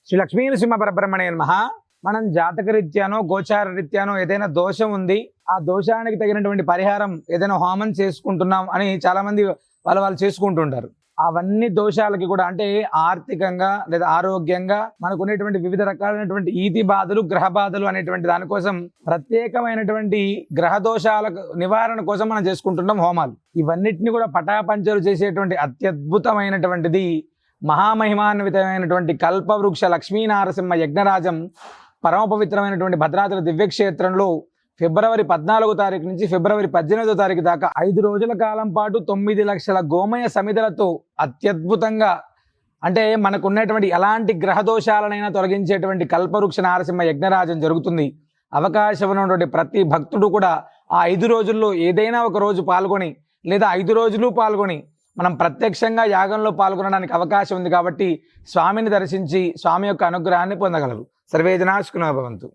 శ్రీ లక్ష్మీ నృసింహ పరబ్రహ్మణే నమః. మనం జాతక రీత్యానో గోచార రీత్యానో ఏదైనా దోషం ఉంది, ఆ దోషానికి తగినటువంటి పరిహారం ఏదైనా హోమం చేసుకుంటున్నాం అని చాలా మంది వాళ్ళు చేసుకుంటుంటారు. అవన్నీ దోషాలకి కూడా అంటే ఆర్థికంగా లేదా ఆరోగ్యంగా మనకు ఉన్నటువంటి వివిధ రకాలైనటువంటి ఈతి బాధలు, గ్రహ బాధలు అనేటువంటి దానికోసం ప్రత్యేకమైనటువంటి గ్రహ దోషాల నివారణ కోసం మనం చేసుకుంటున్నాం హోమాలు. ఇవన్నిటిని కూడా పటాపంచలు చేసేటువంటి అత్యద్భుతమైనటువంటిది మహామహిమాన్వితమైనటువంటి కల్పవృక్ష లక్ష్మీనారసింహ యజ్ఞరాజం పరమ పవిత్రమైనటువంటి భద్రాచల దివ్యక్షేత్రంలో ఫిబ్రవరి 14వ తారీఖు నుంచి ఫిబ్రవరి 18వ తారీఖు దాకా 5 రోజుల కాలం పాటు 9 లక్షల గోమయ సమిధలతో అత్యద్భుతంగా అంటే మనకు ఉన్నటువంటి ఎలాంటి గ్రహ దోషాలనైనా తొలగించేటువంటి కల్పవృక్ష నారసింహ యజ్ఞరాజం జరుగుతుంది. అవకాశం ఉన్నటువంటి ప్రతి భక్తుడు కూడా ఆ 5 రోజుల్లో ఏదైనా ఒక రోజు పాల్గొని లేదా 5 రోజులు పాల్గొని మనం ప్రత్యక్షంగా యాగంలో పాల్గొనడానికి అవకాశం ఉంది కాబట్టి స్వామిని దర్శించి స్వామి యొక్క అనుగ్రహాన్ని పొందగలరు. సర్వే జనా సుఖినో భవంతు.